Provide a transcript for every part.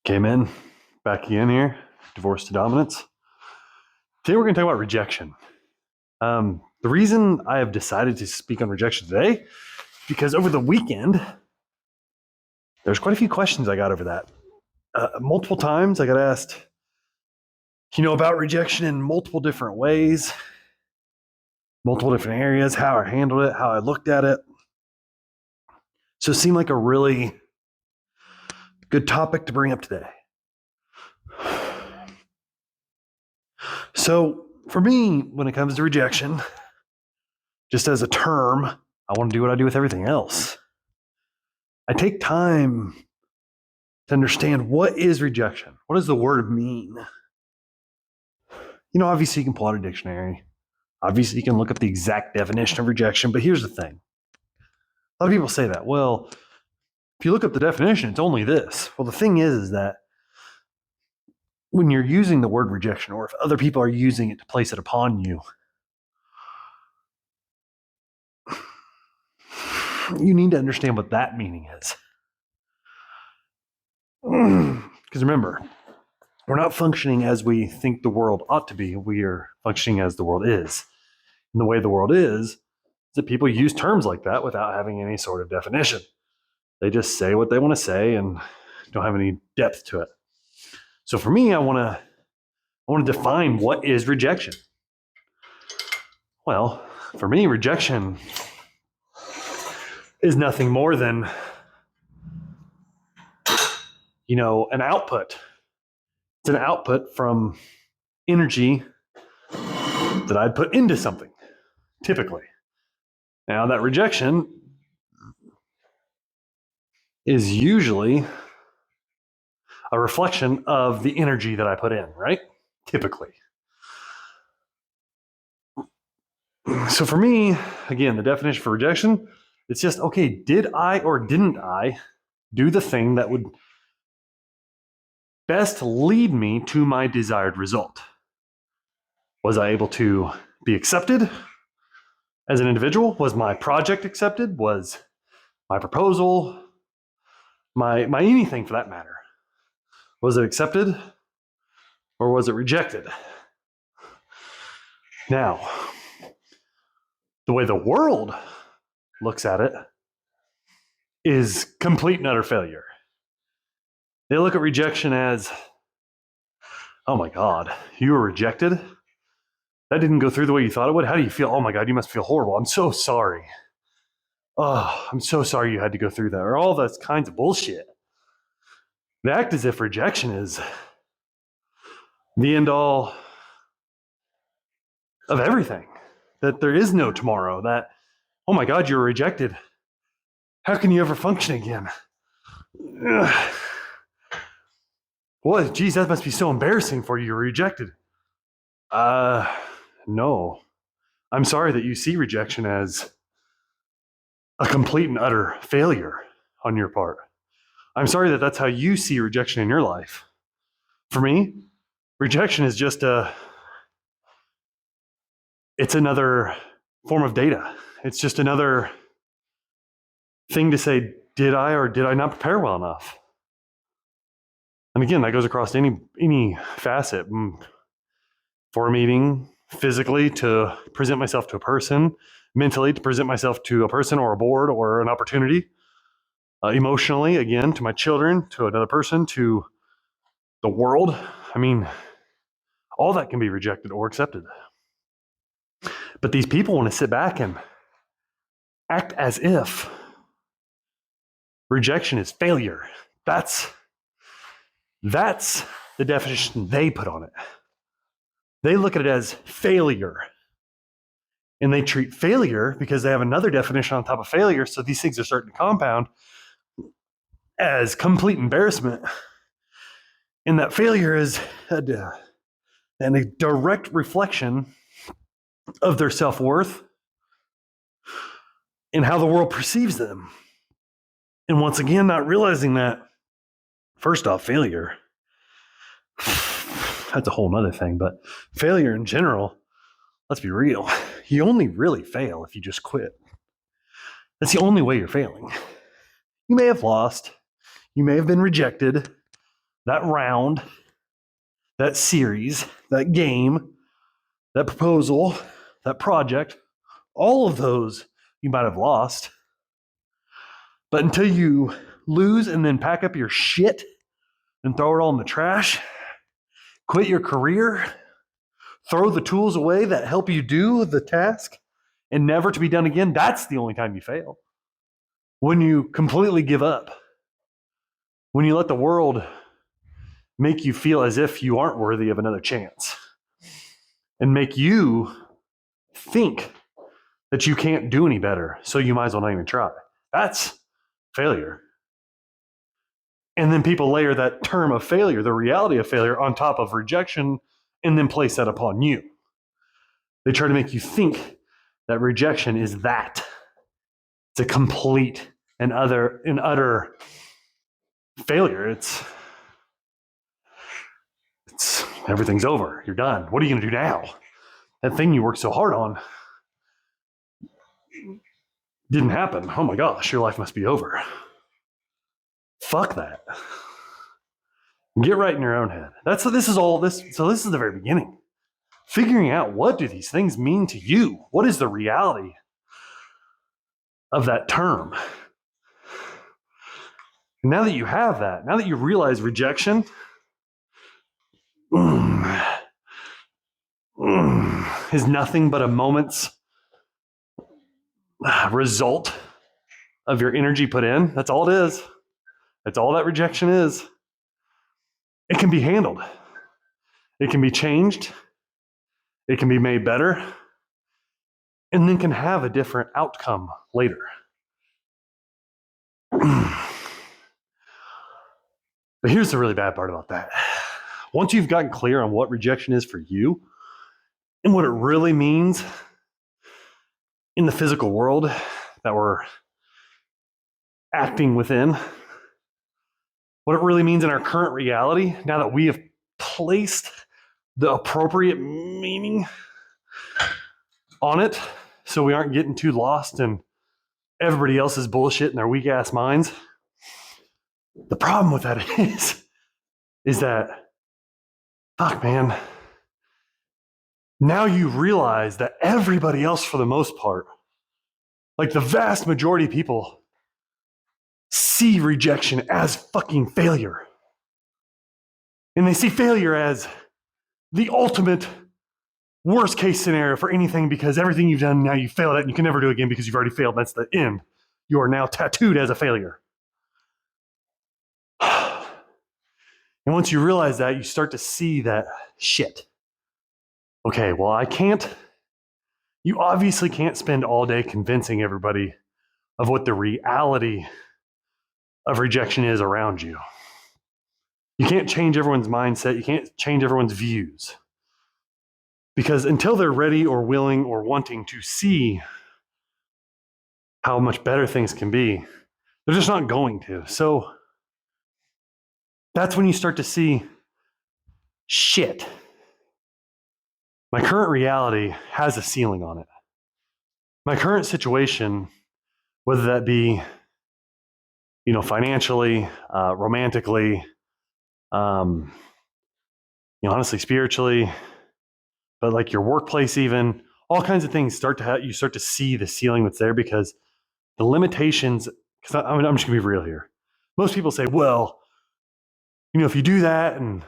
Okay, men, back again here, divorce to dominance. Today we're going to talk about rejection. The reason I have decided to speak on rejection today is because over the weekend, there's quite a few questions I got over that. Multiple times I got asked, about rejection in multiple different ways, multiple different areas, how I handled it, how I looked at it. So it seemed like a really good topic to bring up today. So for me, when it comes to rejection, just as a term, I want to do what I do with everything else. I take time to understand what is rejection. What does the word mean? Obviously you can pull out a dictionary. Obviously you can look up the exact definition of rejection, but here's the thing. A lot of people say that, well, if you look up the definition, it's only this. Well, the thing is that when you're using the word rejection, or if other people are using it to place it upon you, you need to understand what that meaning is. Because remember, we're not functioning as we think the world ought to be. We are functioning as the world is. And the way the world is that people use terms like that without having any sort of definition. They just say what they want to say and don't have any depth to it. So for me, I want to define what is rejection. Well, for me, rejection is nothing more than, an output. It's an output from energy that I'd put into something, typically. Now, that rejection is usually a reflection of the energy that I put in, right? Typically. So for me, again, the definition for rejection, it's just, okay, did I or didn't I do the thing that would best lead me to my desired result? Was I able to be accepted as an individual? Was my project accepted? Was my proposal, my anything for that matter, was it accepted or was it rejected? Now, the way the world looks at it is complete and utter failure. They look at rejection as, oh my God, you were rejected? That didn't go through the way you thought it would? How do you feel? Oh my God, you must feel horrible. I'm so sorry. Oh, I'm so sorry you had to go through that. Or all those kinds of bullshit. They act as if rejection is the end all of everything. That there is no tomorrow. That, oh my God, you're rejected. How can you ever function again? Ugh. Well, geez, that must be so embarrassing for you. You're rejected. No. I'm sorry that you see rejection as a complete and utter failure on your part. I'm sorry that that's how you see rejection in your life. For me, rejection is just it's another form of data. It's just another thing to say, did I or did I not prepare well enough? And again, that goes across any facet. For a meeting, physically to present myself to a person, mentally to present myself to a person or a board or an opportunity, emotionally, again, to my children, to another person, to the world. I mean, all that can be rejected or accepted. But these people want to sit back and act as if rejection is failure. That's the definition they put on it. They look at it as failure. And they treat failure, because they have another definition on top of failure, so these things are starting to compound, as complete embarrassment. And that failure is a direct reflection of their self-worth and how the world perceives them. And once again, not realizing that, first off, failure, that's a whole nother thing, but failure in general, let's be real, you only really fail if you just quit. That's the only way you're failing. You may have lost, you may have been rejected, that round, that series, that game, that proposal, that project, all of those you might have lost. But until you lose and then pack up your shit and throw it all in the trash, quit your career, throw the tools away that help you do the task, and never to be done again, that's the only time you fail. When you completely give up, when you let the world make you feel as if you aren't worthy of another chance, and make you think that you can't do any better, so you might as well not even try. That's failure. And then people layer that term of failure, the reality of failure, on top of rejection, and then place that upon you. They try to make you think that rejection is that. It's a complete and utter failure. It's everything's over. You're done. What are you going to do now? That thing you worked so hard on didn't happen. Oh my gosh, your life must be over. Fuck that. Get right in your own head. This is the very beginning. Figuring out, what do these things mean to you? What is the reality of that term? And now that you have that, now that you realize rejection is nothing but a moment's result of your energy put in, that's all it is. That's all that rejection is. It can be handled. It can be changed. It can be made better. And then can have a different outcome later. But here's the really bad part about that. Once you've gotten clear on what rejection is for you and what it really means in the physical world that we're acting within, what it really means in our current reality, now that we have placed the appropriate meaning on it, so we aren't getting too lost in everybody else's bullshit in their weak ass minds. The problem with that is that, fuck man, now you realize that everybody else, for the most part, like the vast majority of people, see rejection as fucking failure. And they see failure as the ultimate worst case scenario for anything, because everything you've done, now you failed at and you can never do it again because you've already failed. That's the end. You are now tattooed as a failure. And once you realize that, you start to see that shit. Okay, well, you obviously can't spend all day convincing everybody of what the reality of rejection is around you. You can't change everyone's mindset. You can't change everyone's views. Because until they're ready or willing or wanting to see how much better things can be, they're just not going to. So that's when you start to see, shit, my current reality has a ceiling on it. My current situation, whether that be, financially, romantically, honestly, spiritually, but like your workplace, even all kinds of things you start to see the ceiling that's there, because the limitations, because I'm just gonna be real here. Most people say, well, if you do that and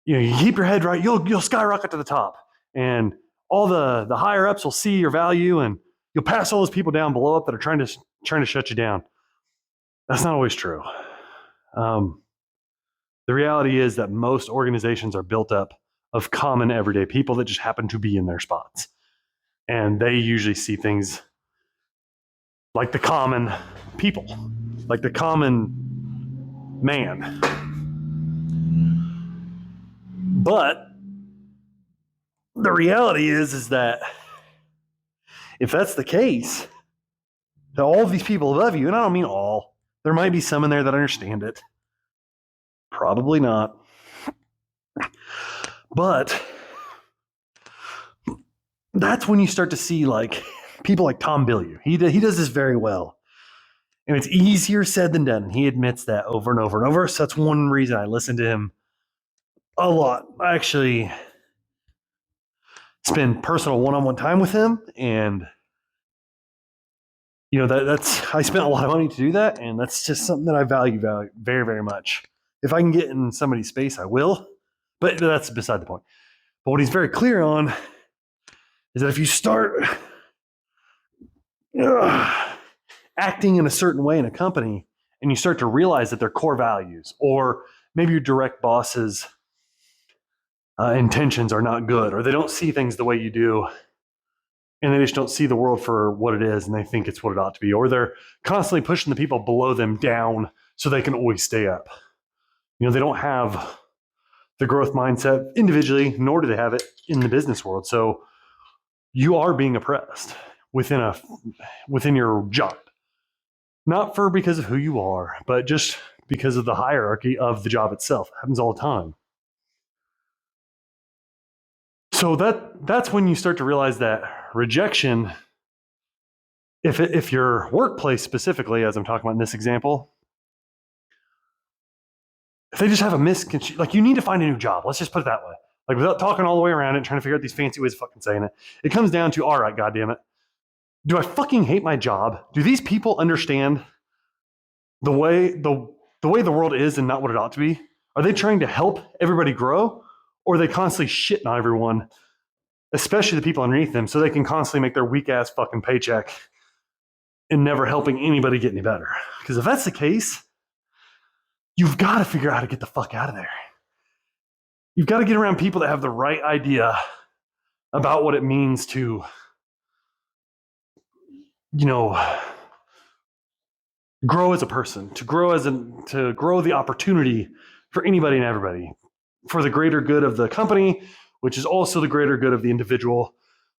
you keep your head right, you'll skyrocket to the top, and all the higher ups will see your value, and you'll pass all those people down below up that are trying to shut you down. That's not always true. The reality is that most organizations are built up of common everyday people that just happen to be in their spots. And they usually see things like the common people, like the common man. But the reality is that if that's the case, that all of these people above you, and I don't mean all, there might be some in there that understand it. Probably not. But that's when you start to see like people like Tom Bilyeu. He does this very well. And it's easier said than done. He admits that over and over and over. So that's one reason I listen to him a lot. I actually spend personal one-on-one time with him, and that's I spent a lot of money to do that, and that's just something that I value very, very much. If I can get in somebody's space, I will, but that's beside the point. But what he's very clear on is that if you start acting in a certain way in a company, and you start to realize that their core values, or maybe your direct boss's intentions are not good, or they don't see things the way you do, and they just don't see the world for what it is, and they think it's what it ought to be, or they're constantly pushing the people below them down so they can always stay up. They don't have the growth mindset individually, nor do they have it in the business world. So you are being oppressed within your job, not because of who you are, but just because of the hierarchy of the job itself. It happens all the time. So that's when you start to realize that rejection, if your workplace specifically, as I'm talking about in this example, if they just have a misconception, like you need to find a new job. Let's just put it that way. Like without talking all the way around it, trying to figure out these fancy ways of fucking saying it. It comes down to, all right, goddammit, do I fucking hate my job? Do these people understand the way the world is and not what it ought to be? Are they trying to help everybody grow? Or are they constantly shitting on everyone, especially the people underneath them, so they can constantly make their weak ass fucking paycheck and never helping anybody get any better? Because if that's the case, you've got to figure out how to get the fuck out of there. You've got to get around people that have the right idea about what it means to, grow as a person, to grow the opportunity for anybody and everybody, for the greater good of the company, which is also the greater good of the individual,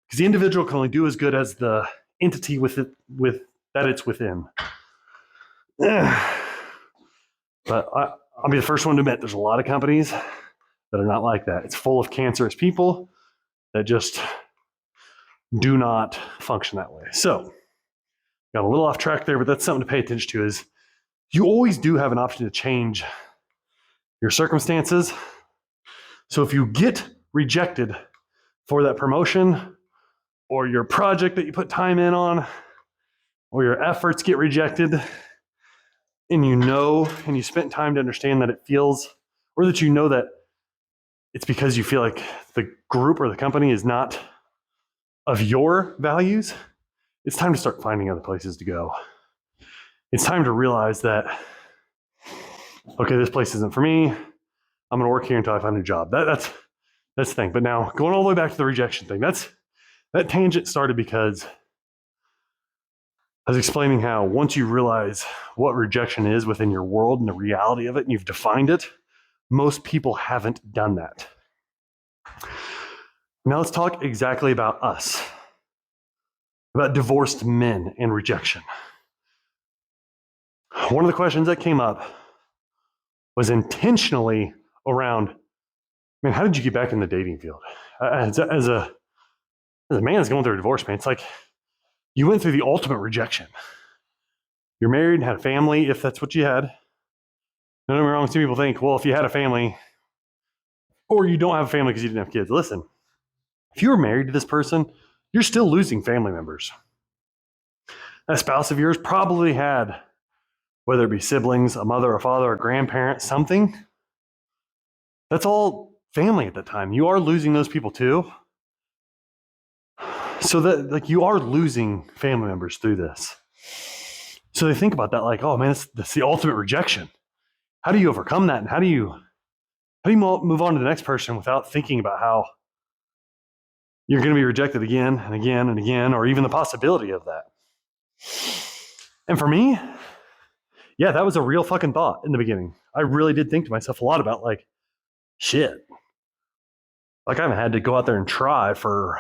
because the individual can only do as good as the entity that it's within. But I'll be the first one to admit there's a lot of companies that are not like that. It's full of cancerous people that just do not function that way. So, got a little off track there, but that's something to pay attention to, is you always do have an option to change your circumstances. So if you get rejected for that promotion, or your project that you put time in on, or your efforts get rejected, and you spent time to understand that it feels, or that that it's because you feel like the group or the company is not of your values, it's time to start finding other places to go. It's time to realize that, okay, this place isn't for me. I'm going to work here until I find a job. That's the thing. But now, going all the way back to the rejection thing, that tangent started because I was explaining how once you realize what rejection is within your world and the reality of it, and you've defined it, most people haven't done that. Now let's talk exactly about us, about divorced men and rejection. One of the questions that came up was intentionally around, man, how did you get back in the dating field? As a man that's going through a divorce, man, it's like you went through the ultimate rejection. You're married and had a family, if that's what you had. Don't get me wrong, some people think, well, if you had a family, or you don't have a family because you didn't have kids. Listen, if you were married to this person, you're still losing family members. That spouse of yours probably had, whether it be siblings, a mother, a father, a grandparent, something. That's all family at that time. You are losing those people too. So that you are losing family members through this. So they think about that like, oh man, that's the ultimate rejection. How do you overcome that? And how do you move on to the next person without thinking about how you're going to be rejected again and again and again, or even the possibility of that? And for me, yeah, that was a real fucking thought in the beginning. I really did think to myself a lot about like, shit. Like I haven't had to go out there and try for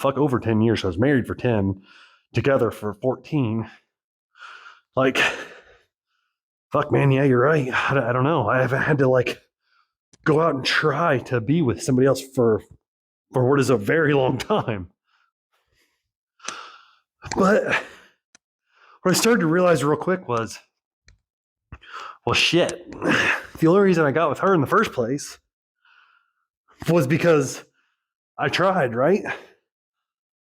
over 10 years. So I was married for 10, together for 14. Like, fuck man, yeah, you're right. I don't know. I haven't had to like go out and try to be with somebody else for what is a very long time. But what I started to realize real quick was, well, shit. The only reason I got with her in the first place was because I tried, right?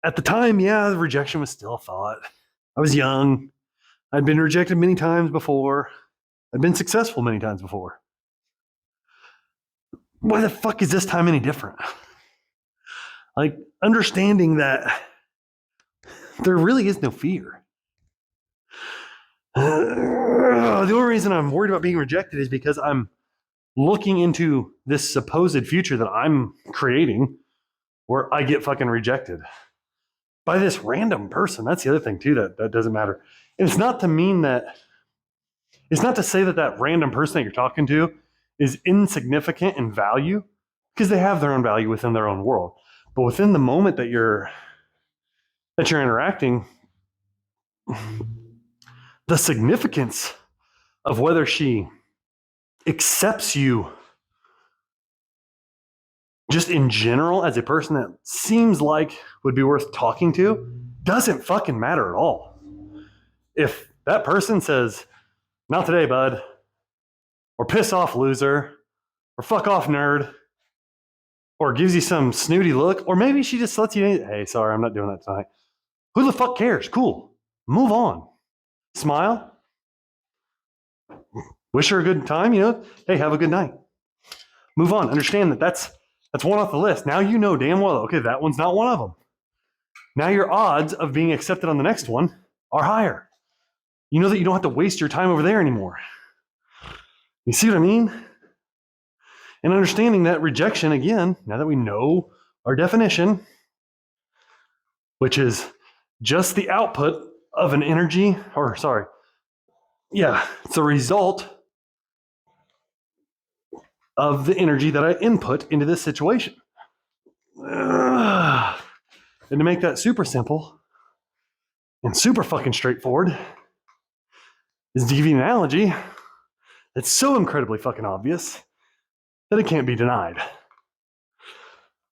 At the time, yeah, the rejection was still a thought. I was young. I'd been rejected many times before. I'd been successful many times before. Why the fuck is this time any different? Like, understanding that there really is no fear. The only reason I'm worried about being rejected is because I'm looking into this supposed future that I'm creating where I get fucking rejected by this random person. That's the other thing too, that doesn't matter. And it's not to mean that, it's not to say that that random person that you're talking to is insignificant in value, because they have their own value within their own world. But within the moment that you're interacting, the significance of whether she accepts you just in general as a person that seems like would be worth talking to doesn't fucking matter at all. If that person says, not today, bud, or piss off, loser, or fuck off, nerd, or gives you some snooty look, or maybe she just lets you, hey, sorry, I'm not doing that tonight. Who the fuck cares? Cool. Move on. Smile. Wish her a good time, hey, have a good night. Move on. Understand that that's one off the list. Now you know damn well, okay, that one's not one of them. Now your odds of being accepted on the next one are higher. You know that you don't have to waste your time over there anymore. You see what I mean? And understanding that rejection, again, now that we know our definition, which is just the output of an energy, it's a result of the energy that I input into this situation. And to make that super simple and super fucking straightforward is to give you an analogy that's so incredibly fucking obvious that it can't be denied.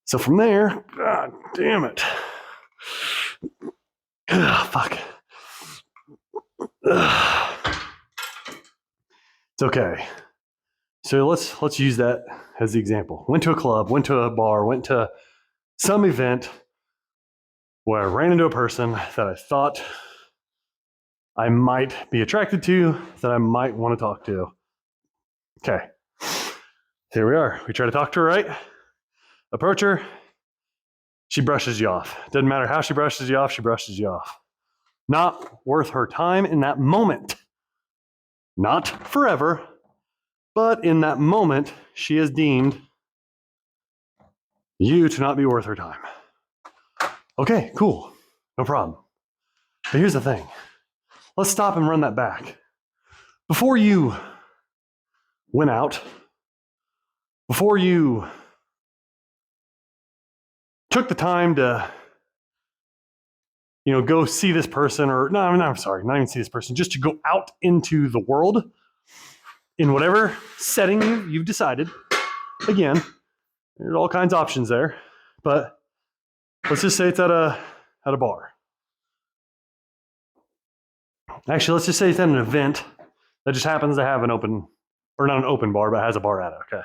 So from there, god damn it. Fuck. It's okay. So let's use that as the example. Went to a club, went to a bar, went to some event where I ran into a person that I thought I might be attracted to, that I might want to talk to. Okay. Here we are. We try to talk to her, right? Approach her. She brushes you off. Doesn't matter how she brushes you off, she brushes you off. Not worth her time in that moment. Not forever, but in that moment, she has deemed you to not be worth her time. Okay, cool. No problem. But here's the thing. Let's stop and run that back. Before you went out, before you took the time to, go see this person, or not even see this person, just to go out into the world in whatever setting you've decided. Again, there's all kinds of options there, but let's just say it's at a bar. Actually, let's just say it's at an event that just happens to have an open, or not an open bar, but has a bar at it, okay?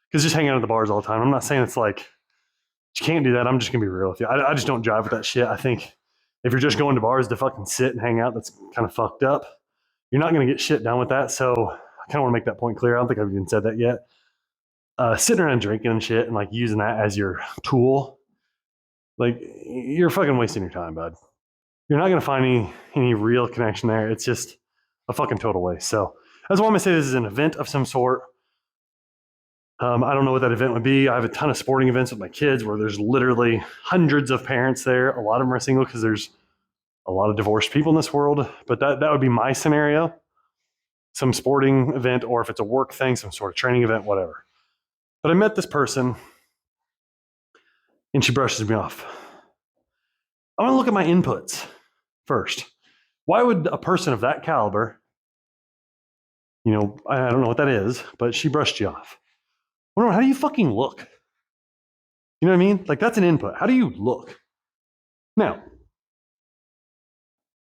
Because just hanging out at the bars all the time, I'm not saying it's like, you can't do that. I'm just going to be real with you. I just don't jive with that shit. I think if you're just going to bars to fucking sit and hang out, that's kind of fucked up. You're not going to get shit done with that. So I kind of want to make that point clear. I don't think I've even said that yet. Sitting around drinking and shit and like using that as your tool, like you're fucking wasting your time, bud. You're not going to find any real connection there. It's just a fucking total waste. So that's why I'm going to say this is an event of some sort. I don't know what that event would be. I have a ton of sporting events with my kids where there's literally hundreds of parents there. A lot of them are single because there's a lot of divorced people in this world. But that would be my scenario. Some sporting event, or if it's a work thing, some sort of training event, whatever. But I met this person and she brushes me off. I want to look at my inputs first. Why would a person of that caliber, I don't know what that is, but she brushed you off. Wonder, how do you fucking look? You know what I mean? Like, that's an input. How do you look? Now,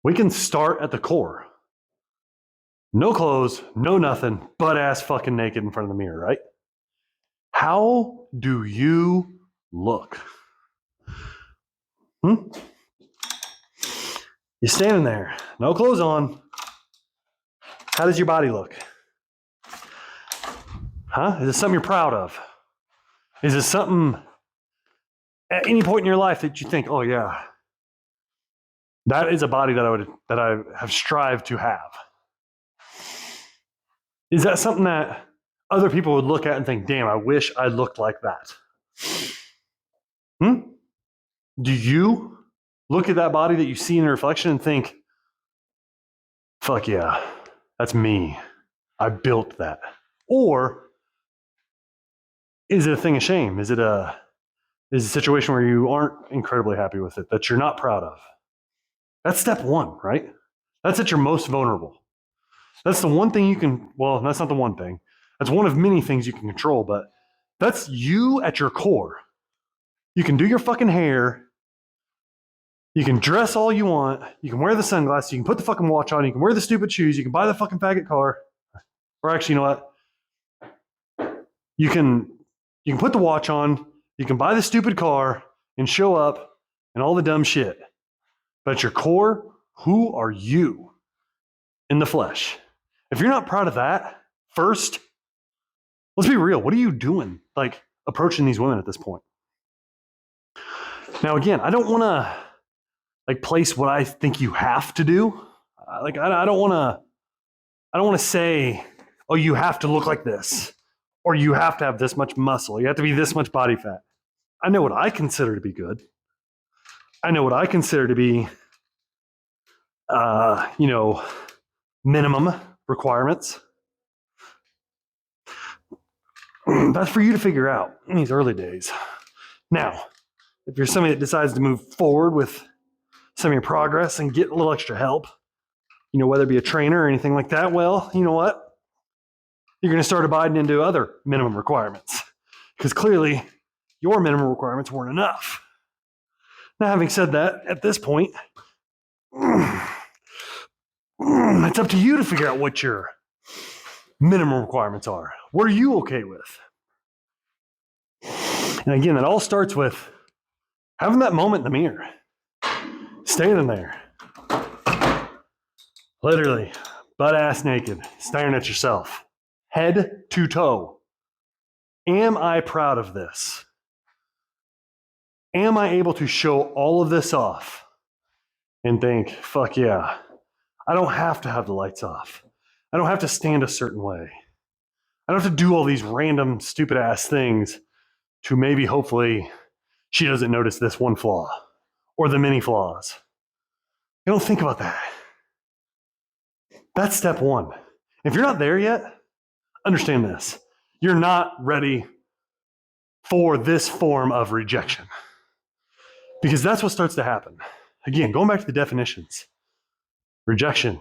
We can start at the core. No clothes, no nothing, butt ass fucking naked in front of the mirror, right? How do you look? You're standing there, no clothes on. How does your body look? Is it something you're proud of? Is it something at any point in your life that you think, oh yeah, that is a body that I have strived to have? Is that something that other people would look at and think, damn, I wish I looked like that? Do you look at that body that you see in the reflection and think, fuck yeah, that's me. I built that. Or is it a thing of shame? Is it a situation where you aren't incredibly happy with it, that you're not proud of? That's step one, right? That's at your most vulnerable. That's the one thing you can, well, that's not the one thing. That's one of many things you can control, but that's you at your core. You can do your fucking hair. You can dress all you want. You can wear the sunglasses. You can put the fucking watch on. You can wear the stupid shoes. You can buy the fucking faggot car. Or actually, you know what? You can put the watch on. You can buy the stupid car and show up and all the dumb shit. But at your core, who are you in the flesh? If you're not proud of that, first, let's be real. What are you doing, like, approaching these women at this point? Now, again, I don't want to, like, place what I think you have to do. Like, I don't want to say, oh, you have to look like this, or you have to have this much muscle. You have to be this much body fat. I know what I consider to be good. I know what I consider to be, minimum requirements. That's for you to figure out in these early days. Now, if you're somebody that decides to move forward with some of your progress and get a little extra help, whether it be a trainer or anything like that, well, you know what? You're going to start abiding into other minimum requirements, because clearly your minimum requirements weren't enough. Now, having said that, at this point, it's up to you to figure out what your minimum requirements are. What are you okay with? And again, that all starts with having that moment in the mirror, standing there, literally butt ass naked, staring at yourself, head to toe. Am I proud of this? Am I able to show all of this off and think, fuck yeah, I don't have to have the lights off. I don't have to stand a certain way. I don't have to do all these random stupid ass things to maybe hopefully she doesn't notice this one flaw or the many flaws. You don't think about that. That's step one. If you're not there yet, understand this. You're not ready for this form of rejection, because that's what starts to happen. Again, going back to the definitions, rejection,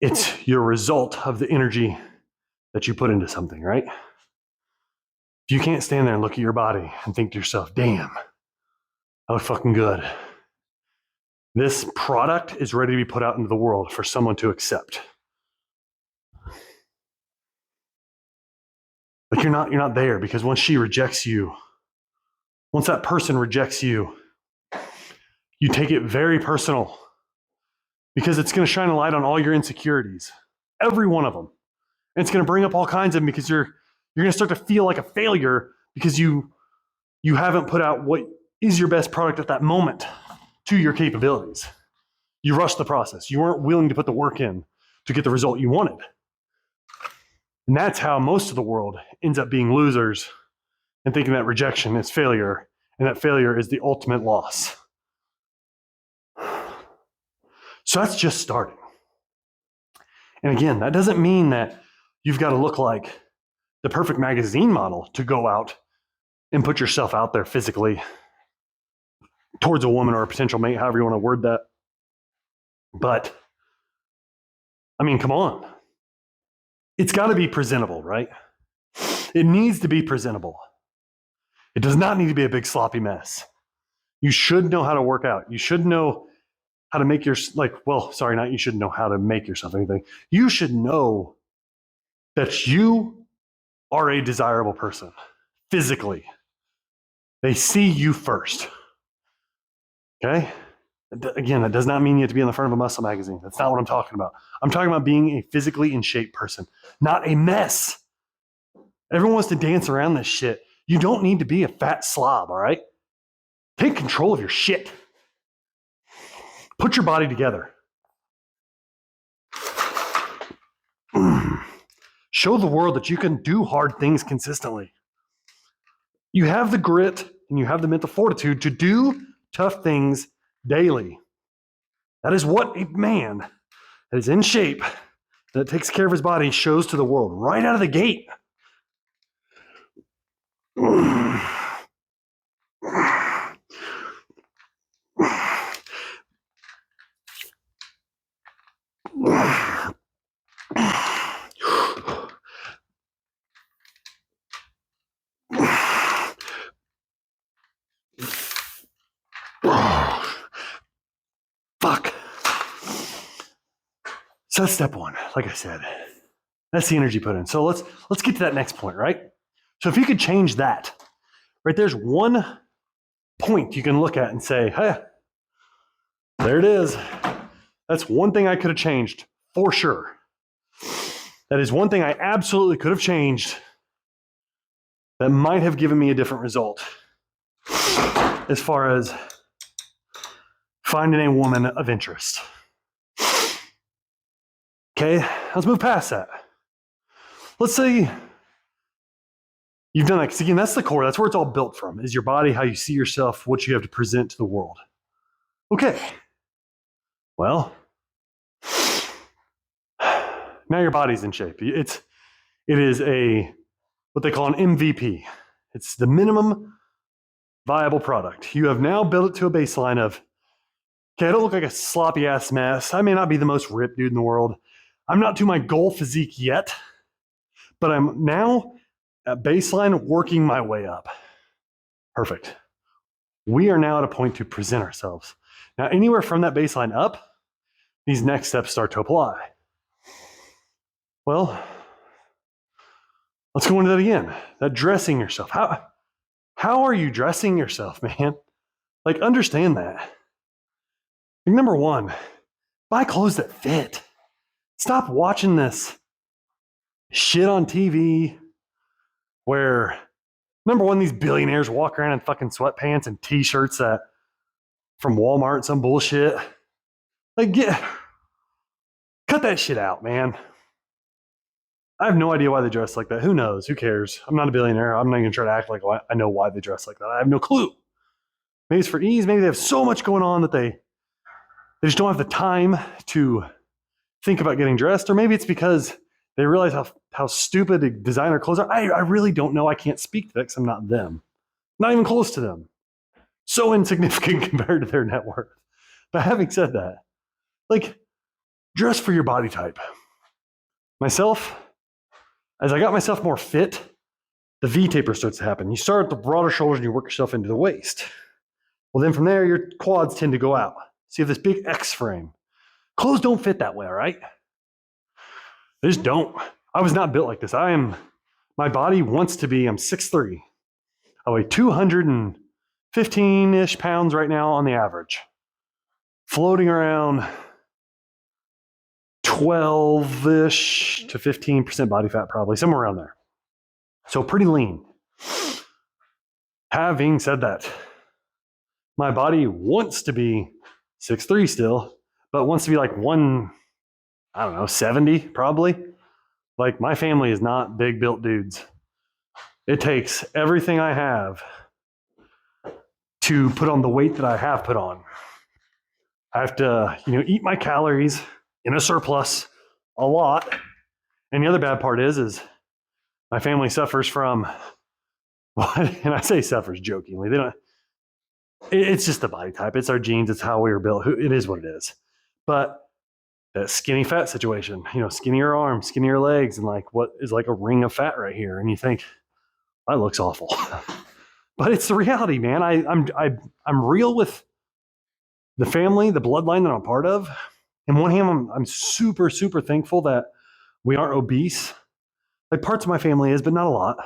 it's your result of the energy that you put into something, right? If you can't stand there and look at your body and think to yourself, damn, I look fucking good. This product is ready to be put out into the world for someone to accept. Like you're not there, because once she rejects you, once that person rejects you, you take it very personal, because it's going to shine a light on all your insecurities, every one of them. And it's going to bring up all kinds of them, because you're going to start to feel like a failure because you haven't put out what is your best product at that moment to your capabilities. You rushed the process. You weren't willing to put the work in to get the result you wanted. And that's how most of the world ends up being losers and thinking that rejection is failure, and that failure is the ultimate loss. So that's just starting. And again, that doesn't mean that you've got to look like the perfect magazine model to go out and put yourself out there physically towards a woman or a potential mate, however you want to word that. But, I mean, come on. It's got to be presentable, right? It needs to be presentable. It does not need to be a big sloppy mess. You should know how to work out. You should know how to make your, not you should know how to make yourself anything. You should know that you are a desirable person physically. They see you first. Okay? Again, that does not mean you have to be on the front of a muscle magazine. That's not what I'm talking about. I'm talking about being a physically in shape person, not a mess. Everyone wants to dance around this shit. You don't need to be a fat slob, all right? Take control of your shit. Put your body together. Show the world that you can do hard things consistently. You have the grit and you have the mental fortitude to do tough things daily. That is what a man that is in shape, that takes care of his body, shows to the world right out of the gate. Fuck. So that's step one, like I said. That's the energy put in. So let's get to that next point, right? So if you could change that, right, there's one point you can look at and say, hey, there it is. That's one thing I could have changed for sure. That is one thing I absolutely could have changed that might have given me a different result as far as finding a woman of interest. Okay, let's move past that. Let's say you've done that, because again, that's the core. That's where it's all built from, is your body, how you see yourself, what you have to present to the world. Okay, well, now your body's in shape. It is what they call an MVP. It's the minimum viable product. You have now built it to a baseline of, okay, I don't look like a sloppy ass mess. I may not be the most ripped dude in the world. I'm not to my goal physique yet, but I'm now at baseline working my way up. Perfect. We are now at a point to present ourselves. Now, anywhere from that baseline up, these next steps start to apply. Well, let's go into that again. That dressing yourself. How are you dressing yourself, man? Like, understand that. Like, number one, buy clothes that fit. Stop watching this shit on TV where, number one, these billionaires walk around in fucking sweatpants and t-shirts that from Walmart, some bullshit. Like, cut that shit out, man. I have no idea why they dress like that. Who knows? Who cares? I'm not a billionaire. I'm not even trying to act like I know why they dress like that. I have no clue. Maybe it's for ease. Maybe they have so much going on that they just don't have the time to think about getting dressed. Or maybe it's because they realize how stupid designer clothes are. I really don't know. I can't speak to that because I'm not them. Not even close to them. So insignificant compared to their net worth. But having said that, like, dress for your body type. Myself, as I got myself more fit, the V taper starts to happen. You start at the broader shoulders and you work yourself into the waist. Well, then from there, your quads tend to go out. So you have this big X frame. Clothes don't fit that way, all right? They just don't. I was not built like this. My body wants to be, I'm 6'3". I weigh 215-ish pounds right now on the average. Floating around 12-ish to 15% body fat, probably, somewhere around there. So pretty lean. Having said that, my body wants to be 6'3" still, but wants to be like 70 probably. Like, my family is not big built dudes. It takes everything I have to put on the weight that I have put on. I have to, eat my calories in a surplus a lot. And the other bad part is my family suffers from, and I say suffers jokingly. It's just the body type. It's our genes. It's how we were built. It is what it is. But that skinny fat situation, skinnier arms, skinnier legs, and like what is like a ring of fat right here. And you think, that looks awful. But it's the reality, man. I'm real with the family, the bloodline that I'm part of, on one hand, I'm super, super thankful that we aren't obese. Like parts of my family is, but not a lot.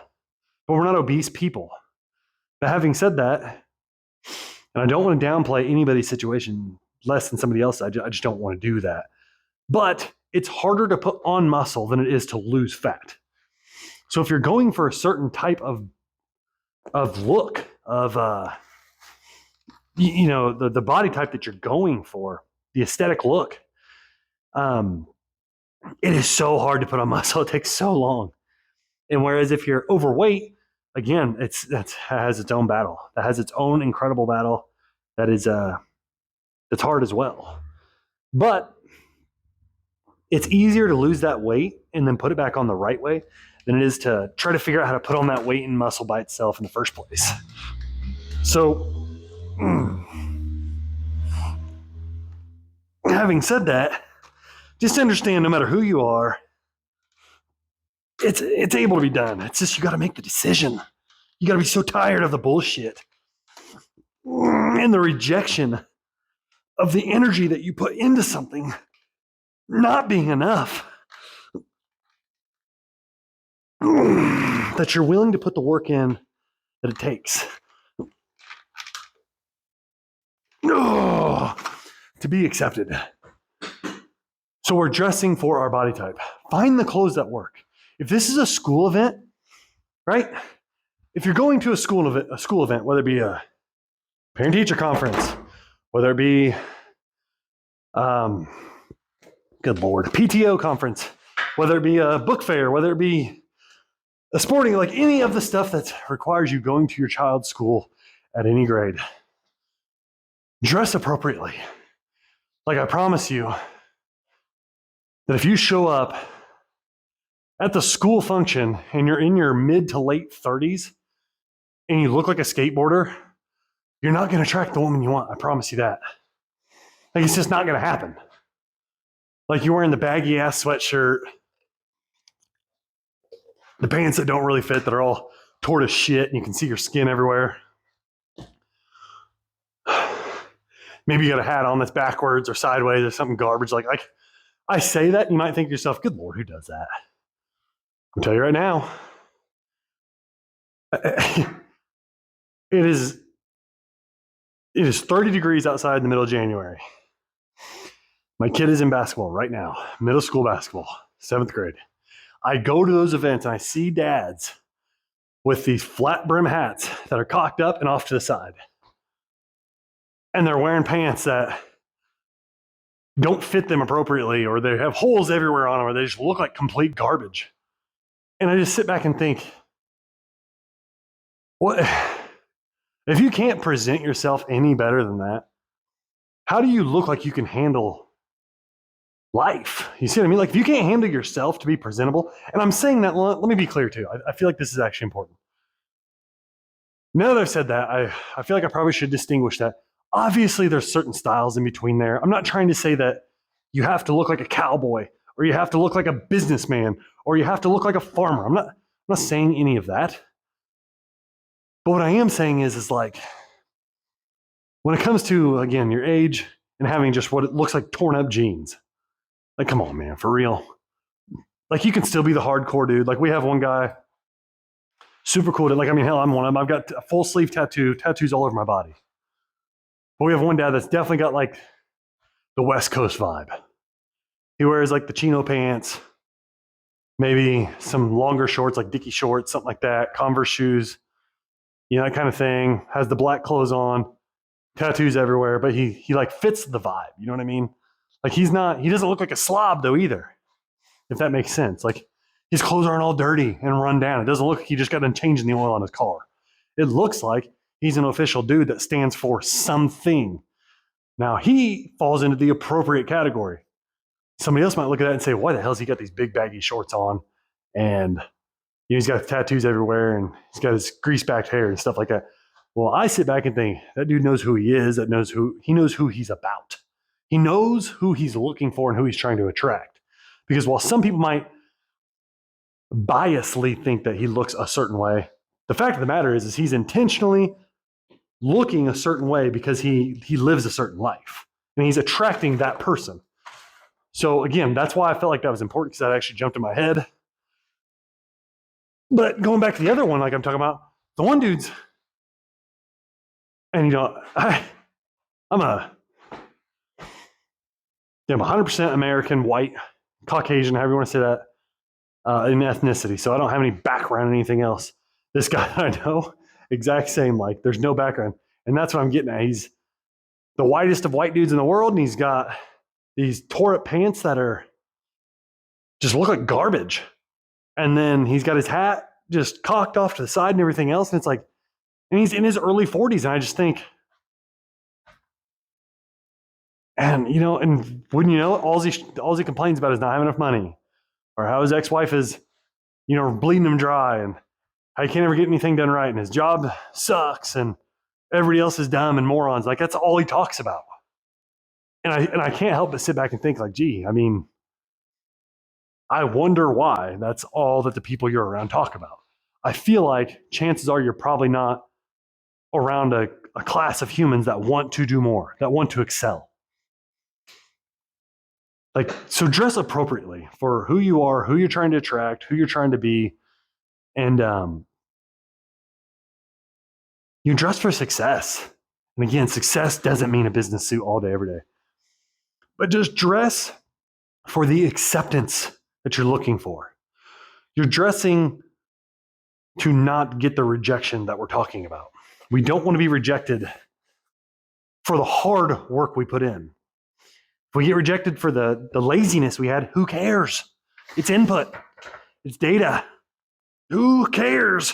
But we're not obese people. But having said that, and I don't want to downplay anybody's situation less than somebody else, I just don't want to do that. But it's harder to put on muscle than it is to lose fat. So if you're going for a certain type of look, of the body type that you're going for, the aesthetic look, it is so hard to put on muscle. It takes so long. And whereas if you're overweight, again, that has its own battle. That has its own incredible battle. That is that's hard as well. But it's easier to lose that weight and then put it back on the right way than it is to try to figure out how to put on that weight and muscle by itself in the first place. So, having said that, just understand no matter who you are, it's able to be done. It's just you got to make the decision. You got to be so tired of the bullshit and the rejection of the energy that you put into something not being enough. That you're willing to put the work in that it takes. To be accepted. So we're dressing for our body type. Find the clothes that work. If this is a school event, right? If you're going to a school event, whether it be a parent-teacher conference, whether it be, good Lord, PTO conference, whether it be a book fair, whether it be a sporting, like any of the stuff that requires you going to your child's school at any grade, dress appropriately. Like I promise you that if you show up at the school function and you're in your mid to late 30s and you look like a skateboarder, you're not going to attract the woman you want. I promise you that. Like it's just not going to happen. Like you're wearing the baggy ass sweatshirt, the pants that don't really fit, that are all torn to shit and you can see your skin everywhere. Maybe you got a hat on that's backwards or sideways or something garbage. Like I say that, you might think to yourself, good Lord, who does that? I'll tell you right now. It is 30 degrees outside in the middle of January. My kid is in basketball right now, middle school basketball, 7th grade. I go to those events and I see dads with these flat brim hats that are cocked up and off to the side. And they're wearing pants that don't fit them appropriately, or they have holes everywhere on them, or they just look like complete garbage. And I just sit back and think, what? If you can't present yourself any better than that, how do you look like you can handle life? You see what I mean? Like if you can't handle yourself to be presentable, and I'm saying that, let me be clear too. I feel like this is actually important. Now that I've said that, I feel like I probably should distinguish that. Obviously, there's certain styles in between there. I'm not trying to say that you have to look like a cowboy, or you have to look like a businessman, or you have to look like a farmer. I'm not saying any of that. But what I am saying is like, when it comes to, again, your age and having just what it looks like torn up jeans, like, come on, man, for real. Like, you can still be the hardcore dude. Like, we have one guy, super cool. Like, I mean, hell, I'm one of them. I've got a full sleeve tattoos all over my body. But we have one dad that's definitely got like the West Coast vibe. He wears like the chino pants, maybe some longer shorts, like Dickie shorts, something like that, Converse shoes, that kind of thing. Has the black clothes on, tattoos everywhere, but he like fits the vibe. You know what I mean? Like he doesn't look like a slob though either, if that makes sense. Like his clothes aren't all dirty and run down. It doesn't look like he just got done changing the oil on his car. It looks like he's an official dude that stands for something. Now, he falls into the appropriate category. Somebody else might look at that and say, why the hell has he got these big baggy shorts on? And he's got tattoos everywhere and he's got his grease-backed hair and stuff like that. Well, I sit back and think, that dude knows who he is, he knows who he's about. He knows who he's looking for and who he's trying to attract. Because while some people might biasly think that he looks a certain way, the fact of the matter is he's intentionally looking a certain way because he lives a certain life and he's attracting that person. So again, that's why I felt like that was important, because that actually jumped in my head. But going back to the other one, like I'm talking about, the one dude's, and I'm 100% American, white, Caucasian, however you want to say that, in ethnicity. So I don't have any background in anything else. This guy I know, exact same, like there's no background. And that's what I'm getting at. He's the whitest of white dudes in the world, and he's got these tore up pants that are just look like garbage. And then he's got his hat just cocked off to the side and everything else. And it's like, and he's in his early 40s. And I just think, and and wouldn't you know, all he complains about is not having enough money, or how his ex-wife is, bleeding him dry, and how he can't ever get anything done right, and his job sucks, and everybody else is dumb and morons. Like that's all he talks about. And I can't help but sit back and think, like, gee, I mean, I wonder why that's all that the people you're around talk about. I feel like chances are you're probably not around a class of humans that want to do more, that want to excel. Like, so dress appropriately for who you are, who you're trying to attract, who you're trying to be. And you dress for success. And again, success doesn't mean a business suit all day, every day. But just dress for the acceptance that you're looking for. You're dressing to not get the rejection that we're talking about. We don't want to be rejected for the hard work we put in. If we get rejected for the laziness we had, who cares? It's input. It's data. Who cares?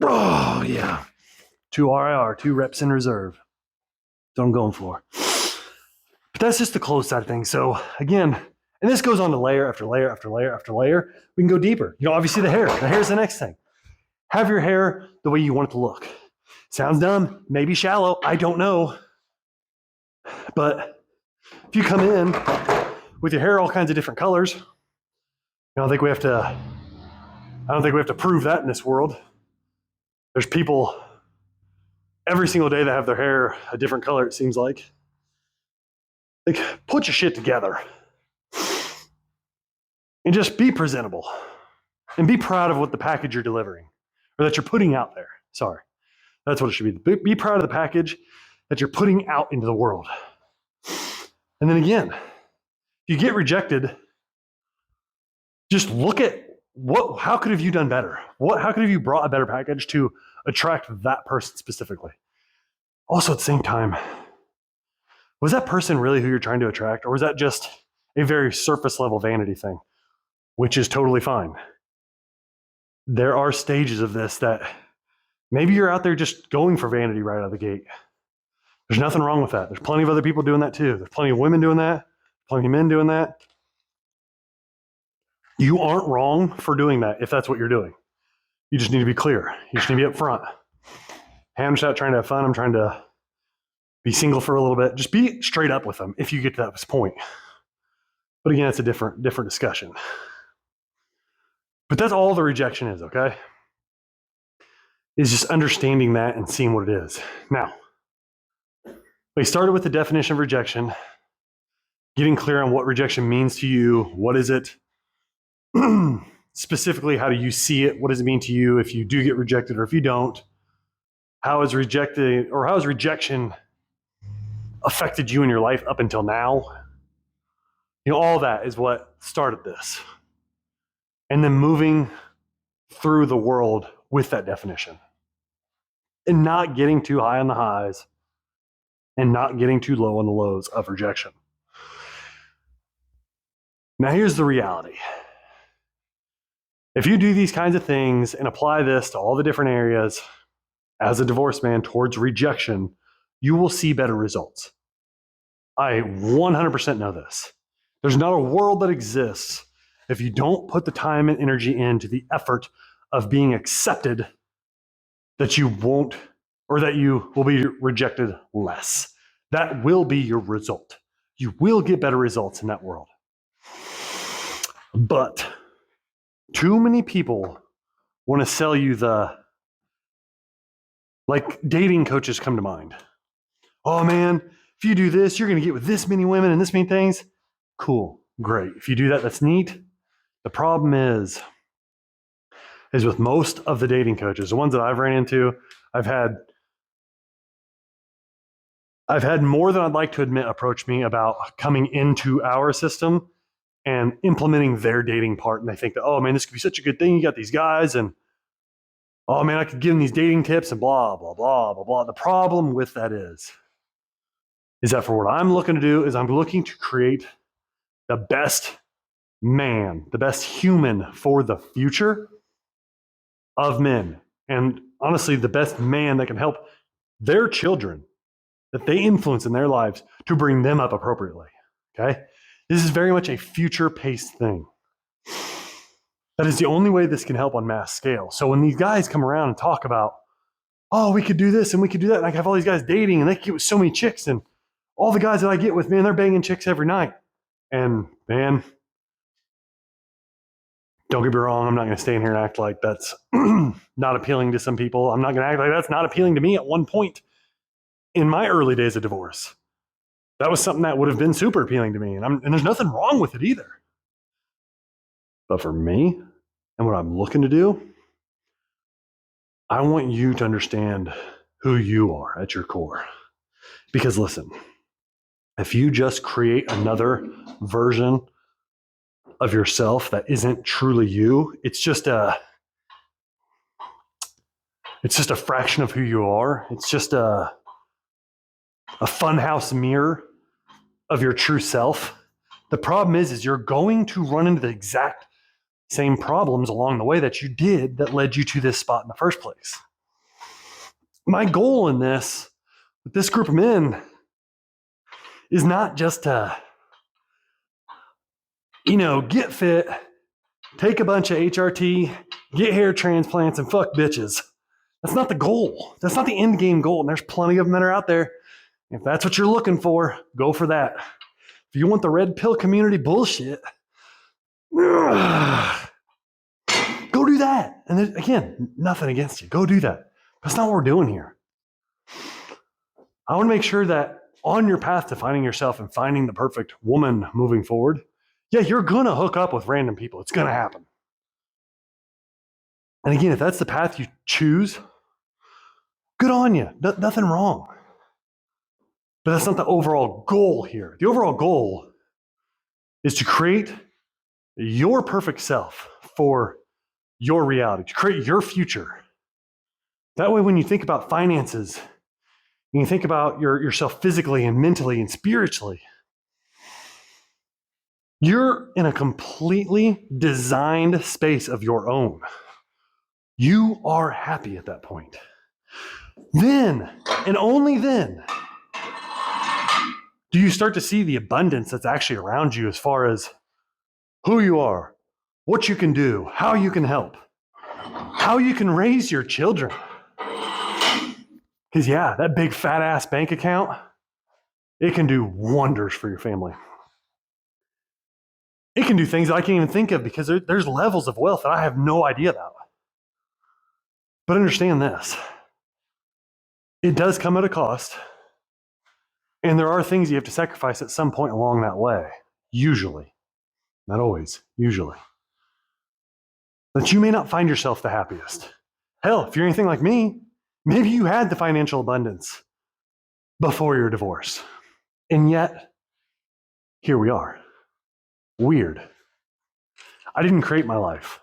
Oh, yeah. 2 RIR, 2 reps in reserve. That's what I'm going for. But that's just the close side of things. So again, and this goes on to layer after layer after layer after layer. We can go deeper. Obviously the hair. The hair is the next thing. Have your hair the way you want it to look. Sounds dumb, maybe shallow, I don't know. But if you come in with your hair all kinds of different colors, I don't think we have to prove that in this world. There's people every single day that have their hair a different color, it seems like. Like, put your shit together and just be presentable and be proud of what the package you're delivering, or that you're putting out there. Sorry. That's what it should be. Be proud of the package that you're putting out into the world. And then again, if you get rejected, just look at how could have you done better? How could have you brought a better package to attract that person specifically? Also at the same time, was that person really who you're trying to attract? Or was that just a very surface level vanity thing, which is totally fine? There are stages of this that maybe you're out there just going for vanity right out of the gate. There's nothing wrong with that. There's plenty of other people doing that too. There's plenty of women doing that, plenty of men doing that. You aren't wrong for doing that if that's what you're doing. You just need to be clear. You just need to be upfront. Hey, I'm just out trying to have fun. I'm trying to be single for a little bit. Just be straight up with them if you get to that point. But again, it's a different discussion. But that's all the rejection is, okay? Is just understanding that and seeing what it is. Now, we started with the definition of rejection, getting clear on what rejection means to you. What is it? Specifically, how do you see it? What does it mean to you if you do get rejected or if you don't? How has rejection affected you in your life up until now? All that is what started this. And then moving through the world with that definition. And not getting too high on the highs and not getting too low on the lows of rejection. Now here's the reality. If you do these kinds of things and apply this to all the different areas as a divorced man towards rejection, you will see better results. I 100% know this. There's not a world that exists if you don't put the time and energy into the effort of being accepted that you won't, or that you will be rejected less. That will be your result. You will get better results in that world. But too many people want to sell you like dating coaches come to mind. Oh man, if you do this, you're going to get with this many women and this many things. Cool, great. If you do that, that's neat. The problem is with most of the dating coaches, the ones that I've ran into, I've had more than I'd like to admit approach me about coming into our system and implementing their dating part. And they think that, oh man, this could be such a good thing. You got these guys and, oh man, I could give them these dating tips and blah, blah, blah, blah, blah. The problem with that is that for what I'm looking to do is I'm looking to create the best man, the best human for the future of men. And honestly, the best man that can help their children that they influence in their lives to bring them up appropriately. Okay? This is very much a future-paced thing. That is the only way this can help on mass scale. So when these guys come around and talk about, oh, we could do this and we could do that, and I have all these guys dating and they get with so many chicks, and all the guys that I get with, man, they're banging chicks every night. And man, don't get me wrong, I'm not going to stay in here and act like that's not appealing to some people. I'm not going to act like that's not appealing to me at one point in my early days of divorce. That was something that would have been super appealing to me. And there's nothing wrong with it either. But for me and what I'm looking to do, I want you to understand who you are at your core. Because listen, if you just create another version of yourself that isn't truly you, it's just a fraction of who you are. It's just a funhouse mirror of your true self. The problem is you're going to run into the exact same problems along the way that you did that led you to this spot in the first place. My goal in this, with this group of men, is not just to, get fit, take a bunch of HRT, get hair transplants, and fuck bitches. That's not the goal. That's not the end game goal. And there's plenty of them that are out there. If that's what you're looking for, go for that. If you want the red pill community bullshit, go do that. And again, nothing against you. Go do that. That's not what we're doing here. I want to make sure that on your path to finding yourself and finding the perfect woman moving forward, yeah, you're going to hook up with random people. It's going to happen. And again, if that's the path you choose, good on you. Nothing wrong. But that's not the overall goal here. The overall goal is to create your perfect self for your reality, to create your future. That way, when you think about finances, and you think about yourself physically and mentally and spiritually, you're in a completely designed space of your own. You are happy at that point. Then, and only then, do you start to see the abundance that's actually around you as far as who you are, what you can do, how you can help, how you can raise your children. Because yeah, that big fat ass bank account, it can do wonders for your family. It can do things that I can't even think of because there's levels of wealth that I have no idea about. But understand this, it does come at a cost. And there are things you have to sacrifice at some point along that way, usually. Not always, usually. That you may not find yourself the happiest. Hell, if you're anything like me, maybe you had the financial abundance before your divorce. And yet, here we are. Weird. I didn't create my life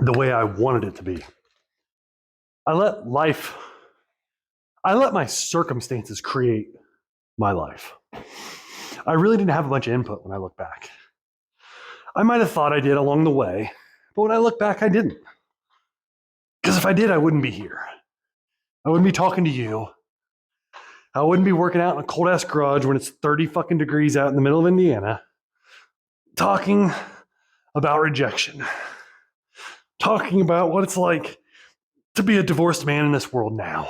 the way I wanted it to be. I let my circumstances create my life. I really didn't have a bunch of input when I look back. I might have thought I did along the way, but when I look back, I didn't. Because if I did, I wouldn't be here. I wouldn't be talking to you. I wouldn't be working out in a cold ass garage when it's 30 fucking degrees out in the middle of Indiana, talking about rejection, talking about what it's like to be a divorced man in this world now,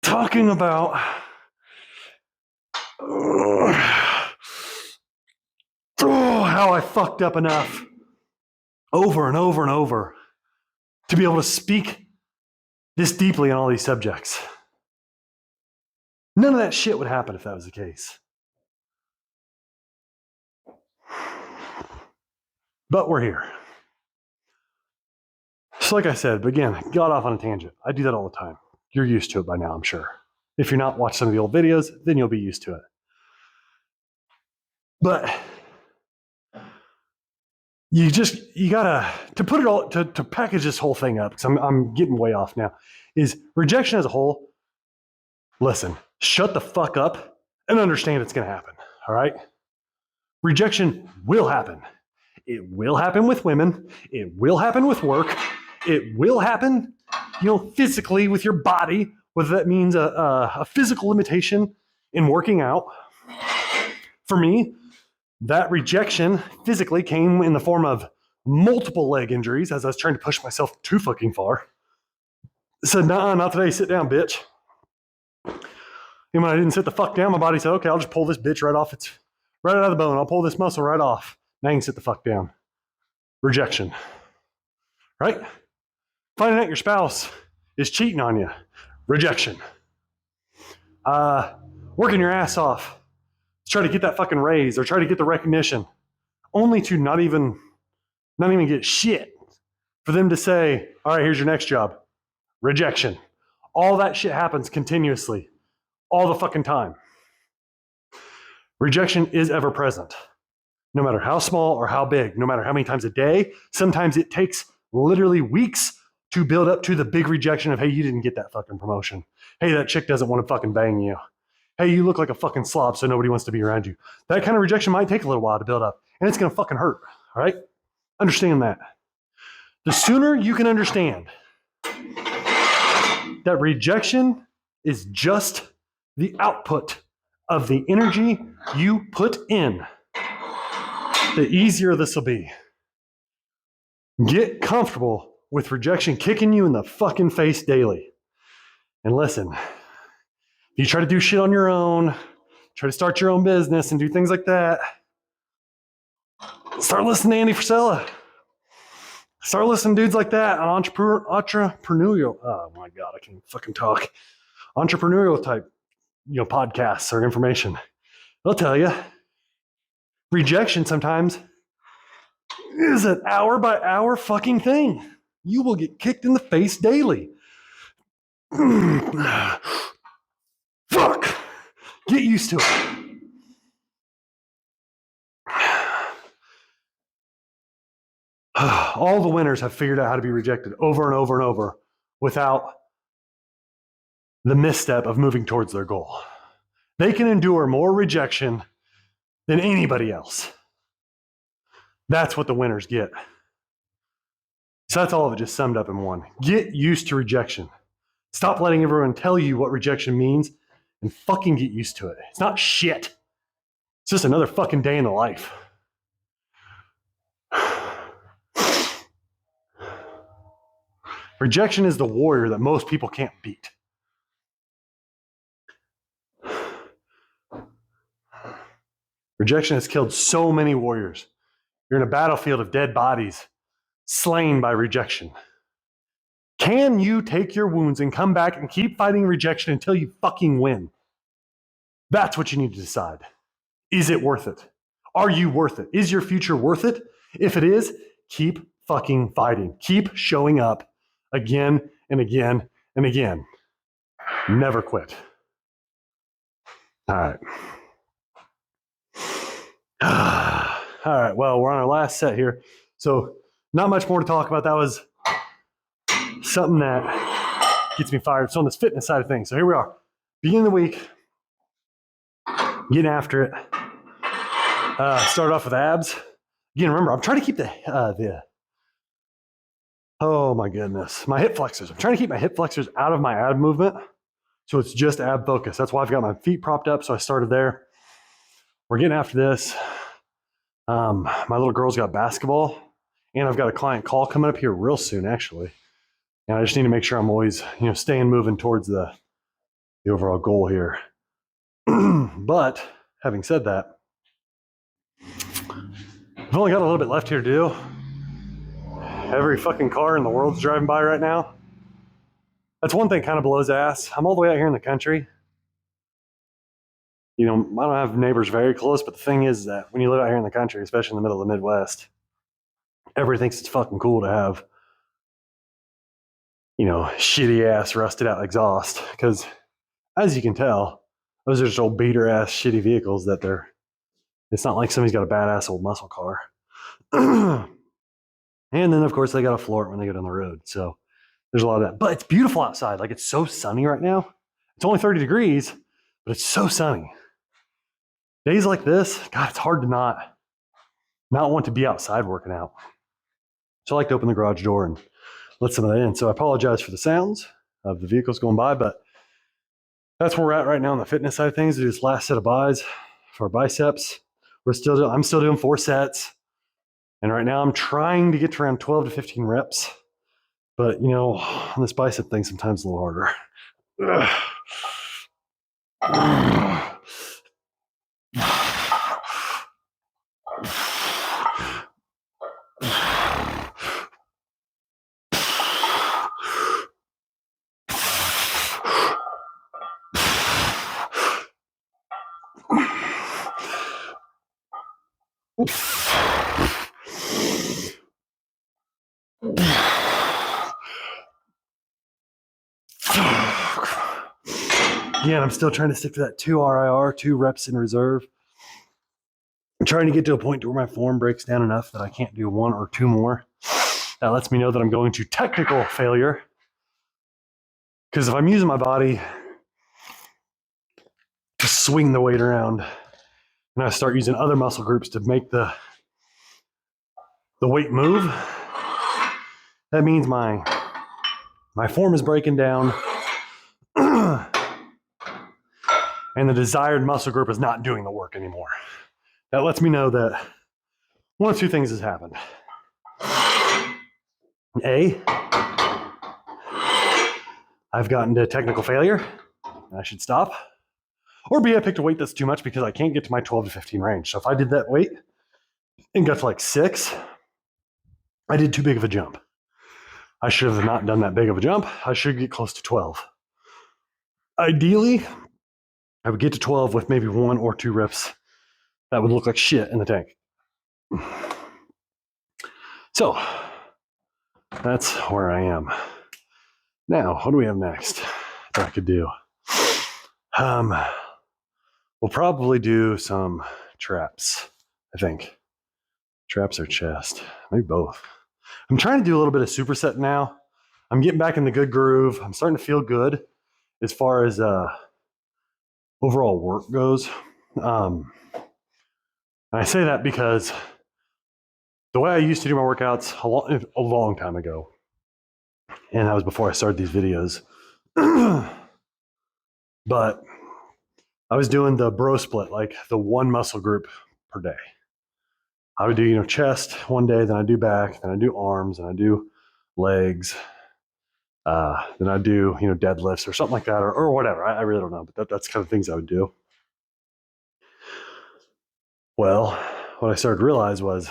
talking about how I fucked up enough over and over and over to be able to speak this deeply on all these subjects. None of that shit would happen if that was the case. But we're here. So like I said, but again, got off on a tangent. I do that all the time. You're used to it by now, I'm sure. If you're not, watch some of the old videos, then you'll be used to it. But you gotta, to put it all, to package this whole thing up, because I'm getting way off now, is rejection as a whole, listen, shut the fuck up and understand it's gonna happen, all right? Rejection will happen. It will happen with women. It will happen with work. It will happen, physically with your body, whether that means a physical limitation in working out. For me, that rejection physically came in the form of multiple leg injuries as I was trying to push myself too fucking far. I said, nah, not today, sit down, bitch. And when I didn't sit the fuck down, my body said, okay, I'll just pull this bitch right off. It's right out of the bone. I'll pull this muscle right off. Now you can sit the fuck down. Rejection. Right? Finding out your spouse is cheating on you. Rejection. Working your ass off to try to get that fucking raise or try to get the recognition, only to not even get shit for them to say, all right, here's your next job. Rejection. All that shit happens continuously, all the fucking time. Rejection is ever present, no matter how small or how big, no matter how many times a day. Sometimes it takes literally weeks to build up to the big rejection of, hey, you didn't get that fucking promotion. Hey, that chick doesn't want to fucking bang you. Hey, you look like a fucking slob, so nobody wants to be around you. That kind of rejection might take a little while to build up, and it's going to fucking hurt, all right? Understand that. The sooner you can understand that rejection is just the output of the energy you put in, the easier this will be. Get comfortable with rejection kicking you in the fucking face daily. And listen, if you try to do shit on your own, try to start your own business and do things like that, start listening to Andy Frisella. Start listening to dudes like that on entrepreneurial, oh my God, I can't fucking talk. Entrepreneurial type, podcasts or information. They'll tell you, rejection sometimes is an hour by hour fucking thing. You will get kicked in the face daily. Fuck. Get used to it. All the winners have figured out how to be rejected over and over and over without the misstep of moving towards their goal. They can endure more rejection than anybody else. That's what the winners get. So that's all of it just summed up in one. Get used to rejection. Stop letting everyone tell you what rejection means and fucking get used to it. It's not shit. It's just another fucking day in the life. Rejection is the warrior that most people can't beat. Rejection has killed so many warriors. You're in a battlefield of dead bodies, slain by rejection. Can you take your wounds and come back and keep fighting rejection until you fucking win? That's what you need to decide. Is it worth it? Are you worth it? Is your future worth it? If it is, keep fucking fighting. Keep showing up again and again and again. Never quit. All right. All right, well, we're on our last set here. So not much more to talk about. That was something that gets me fired. So on this fitness side of things. So here we are. Beginning of the week. Getting after it. Start off with abs. Again, remember, I'm trying to keep oh my goodness, my hip flexors. I'm trying to keep my hip flexors out of my ab movement So it's just ab focus. That's why I've got my feet propped up. So I started there. We're getting after this. My little girl's got basketball, and I've got a client call coming up here real soon, actually. And I just need to make sure I'm always, staying moving towards the overall goal here. But having said that, I've only got a little bit left here to do. Every fucking car in the world's driving by right now. That's one thing kind of blows ass. I'm all the way out here in the country. I don't have neighbors very close, but the thing is that when you live out here in the country, especially in the middle of the Midwest, everybody thinks it's fucking cool to have, shitty ass rusted out exhaust. Because as you can tell, those are just old beater ass shitty vehicles it's not like somebody's got a badass old muscle car. And then of course they got to floor it when they get on the road. So there's a lot of that, but it's beautiful outside. Like, it's so sunny right now. It's only 30 degrees, but it's so sunny. Days like this, God, it's hard to not want to be outside working out. So I like to open the garage door and let some of that in. So I apologize for the sounds of the vehicles going by, but that's where we're at right now on the fitness side of things. This last set of buys for biceps. I'm still doing 4 sets. And right now I'm trying to get to around 12 to 15 reps. But, on this bicep thing, sometimes a little harder. Again, I'm still trying to stick to that 2 RIR, 2 reps in reserve. I'm trying to get to a point where my form breaks down enough that I can't do 1 or 2 more. That lets me know that I'm going to technical failure. Because if I'm using my body to swing the weight around and I start using other muscle groups to make the weight move, that means my form is breaking down and the desired muscle group is not doing the work anymore. That lets me know that one of 2 things has happened. A, I've gotten to technical failure and I should stop. Or B, I picked a weight that's too much because I can't get to my 12 to 15 range. So if I did that weight and got to like 6, I did too big of a jump. I should have not done that big of a jump. I should get close to 12. Ideally, I would get to 12 with maybe 1 or 2 reps that would look like shit in the tank. So that's where I am. Now, what do we have next that I could do? We'll probably do some traps, I think. Traps or chest, maybe both. I'm trying to do a little bit of superset now. I'm getting back in the good groove. I'm starting to feel good as far as overall work goes. And I say that because the way I used to do my workouts a long time ago, and that was before I started these videos, but I was doing the bro split, like the 1 muscle group per day. I would do, chest one day, then I do back, then I do arms, and I do legs. Then I do, deadlifts or something like that, or whatever. I really don't know, but that's kind of things I would do. Well, what I started to realize was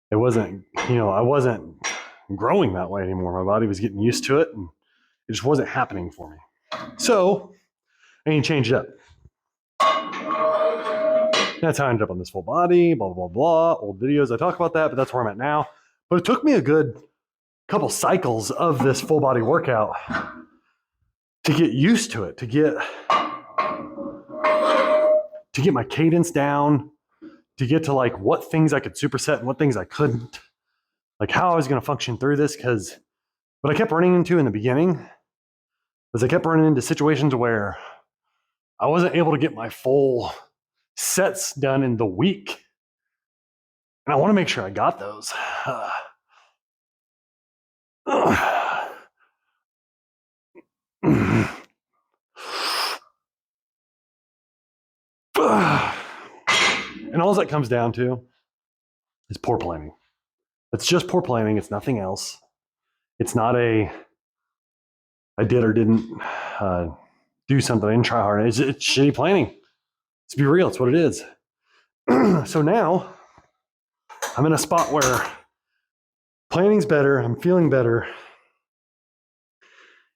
it wasn't, I wasn't growing that way anymore. My body was getting used to it, and it just wasn't happening for me. So I need to change it up. That's how I ended up on this full body, blah, blah, blah. Old videos, I talk about that, but that's where I'm at now. But it took me a good couple cycles of this full body workout to get used to it, to get my cadence down, to get to like what things I could superset and what things I couldn't, like how I was going to function through this. Because what I kept running into in the beginning was I kept running into situations where I wasn't able to get my full sets done in the week. And I want to make sure I got those. And all that comes down to is poor planning. It's just poor planning. It's nothing else. It's not I did or didn't do something. I didn't try hard. It's shitty planning. Let's be real. It's what it is. So now I'm in a spot where planning's better. I'm feeling better.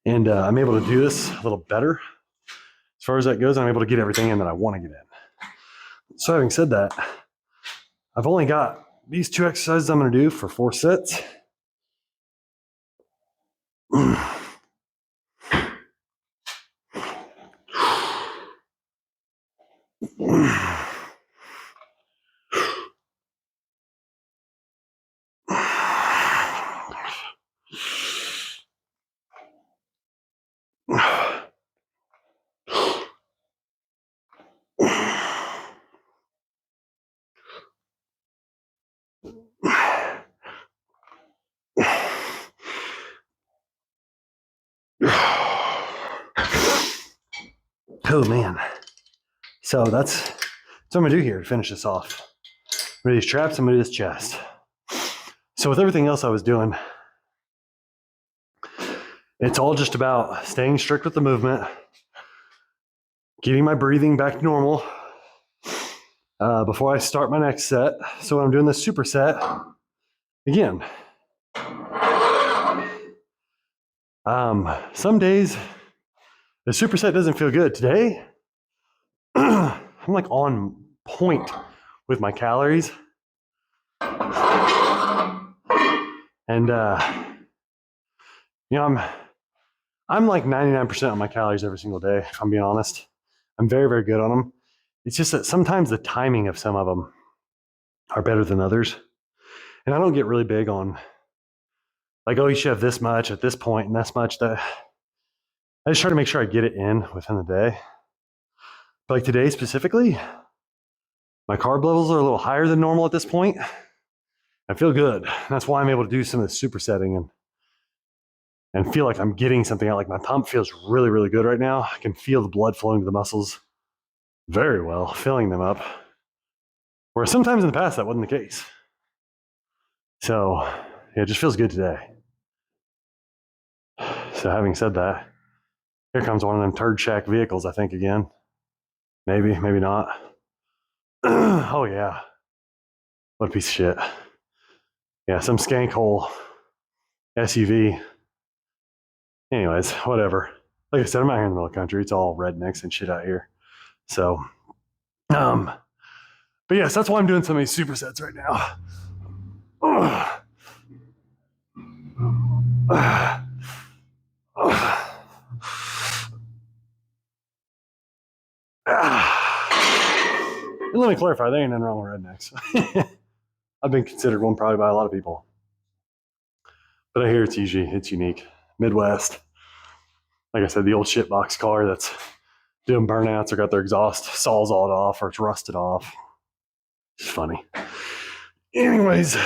And I'm able to do this a little better as far as that goes. I'm able to get everything in that I want to get in. So having said that, I've only got these 2 exercises I'm going to do for 4 sets. Oh man. So that's what I'm gonna do here to finish this off. I'm gonna do these traps, I'm gonna do this chest. So with everything else I was doing, it's all just about staying strict with the movement, getting my breathing back to normal before I start my next set. So when I'm doing this superset, again, some days the superset doesn't feel good. Today, I'm like on point with my calories. And you know, I'm like 99% on my calories every single day, if I'm being honest. I'm very, very good on them. It's just that sometimes the timing of some of them are better than others. And I don't get really big on like, oh, you should have this much at this point and this much. That I just try to make sure I get it in within the day. But like today specifically, my carb levels are a little higher than normal at this point. I feel good. That's why I'm able to do some of this supersetting and feel like I'm getting something out. Like my pump feels really, really good right now. I can feel the blood flowing to the muscles very well, filling them up. Whereas sometimes in the past, that wasn't the case. So yeah, it just feels good today. So having said that, here comes one of them turd shack vehicles, I think, again. Maybe, maybe not. Oh yeah. What a piece of shit. Yeah, some skank hole SUV. Anyways, whatever. Like I said, I'm out here in the middle of the country. It's all rednecks and shit out here. So, but yes, that's why I'm doing some of these supersets right now. And let me clarify, there ain't nothing wrong with rednecks. I've been considered one probably by a lot of people. But I hear it's unique. Midwest. Like I said, the old shitbox car that's doing burnouts or got their exhaust sawzalled off or it's rusted off. It's funny. Anyways.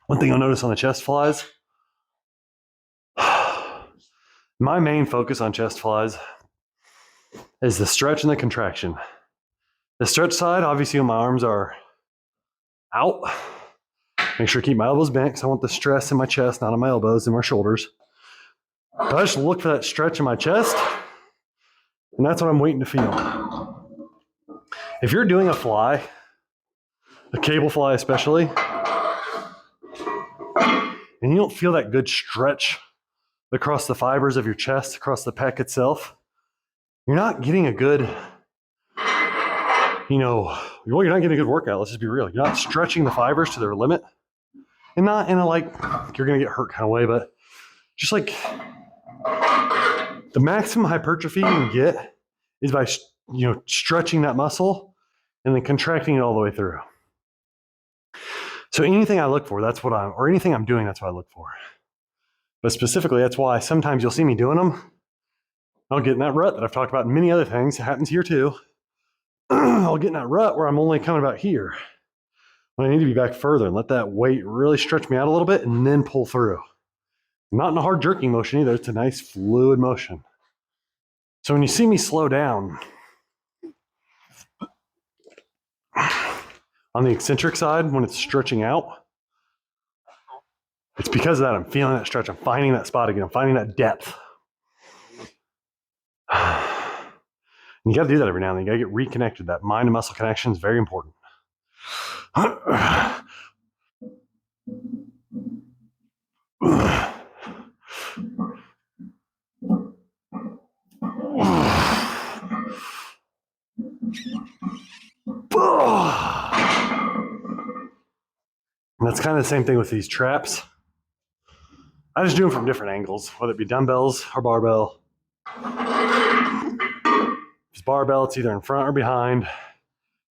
One thing you'll notice on the chest flies, my main focus on chest flies is the stretch and the contraction. The stretch side, obviously, when my arms are out, make sure to keep my elbows bent because I want the stress in my chest, not on my elbows and my shoulders. But I just look for that stretch in my chest, and that's what I'm waiting to feel. If you're doing a fly, a cable fly especially, and you don't feel that good stretch across the fibers of your chest, across the pec itself, you're not getting a good, you're not getting a good workout. Let's just be real. You're not stretching the fibers to their limit. And not in a like, you're going to get hurt kind of way, but just like the maximum hypertrophy you can get is by, stretching that muscle and then contracting it all the way through. So anything I look for, or anything I'm doing, that's what I look for. But specifically, that's why sometimes you'll see me doing them. I'll get in that rut that I've talked about in many other things. It happens here too. I'll get in that rut where I'm only coming about here. When I need to be back further and let that weight really stretch me out a little bit and then pull through. Not in a hard jerking motion either. It's a nice fluid motion. So when you see me slow down, on the eccentric side, when it's stretching out, it's because of that. I'm feeling that stretch. I'm finding that spot again. I'm finding that depth. And you got to do that every now and then. You got to get reconnected. That mind and muscle connection is very important. And that's kind of the same thing with these traps. I just do them from different angles, whether it be dumbbells or barbell. If it's barbell, it's either in front or behind. If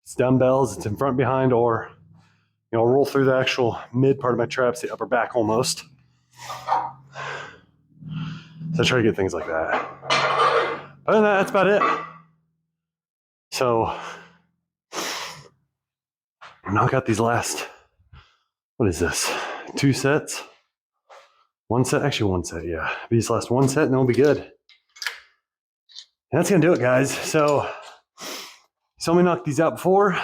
it's dumbbells, it's in front, behind, or I'll roll through the actual mid part of my traps, the upper back almost. So I try to get things like that. Other than that, that's about it. So knock out these last, what is this? 2 sets? 1 set? Actually, 1 set, yeah. These last 1 set and then we'll be good. And that's going to do it, guys. So, saw me knock these out before.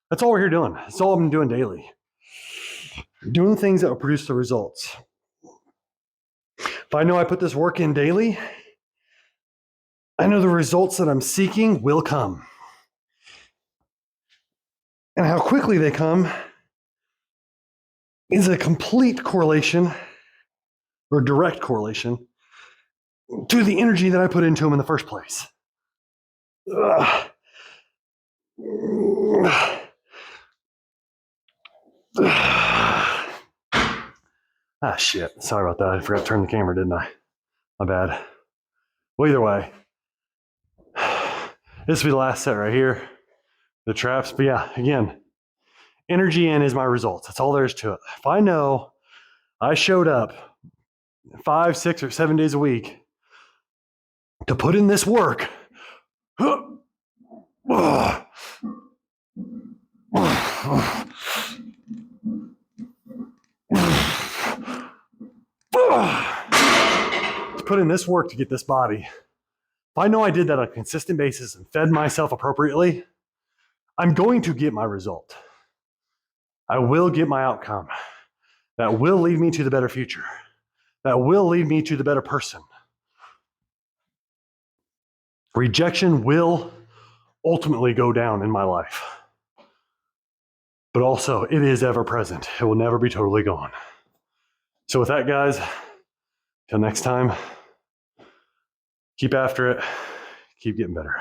That's all we're here doing. That's all I've been doing daily. Doing things that will produce the results. If I know I put this work in daily, I know the results that I'm seeking will come. And how quickly they come is a complete correlation or direct correlation to the energy that I put into them in the first place. Shit. Sorry about that. I forgot to turn the camera, didn't I? My bad. Well, either way, this will be the last set right here. The traps. But yeah, again, energy in is my results. That's all there is to it. If I know I showed up 5, 6, or 7 days a week to put in this work, to put in this work to get this body. If I know I did that on a consistent basis and fed myself appropriately, I'm going to get my result. I will get my outcome. That will lead me to the better future. That will lead me to the better person. Rejection will ultimately go down in my life. But also, it is ever present. It will never be totally gone. So with that, guys, till next time, keep after it. Keep getting better.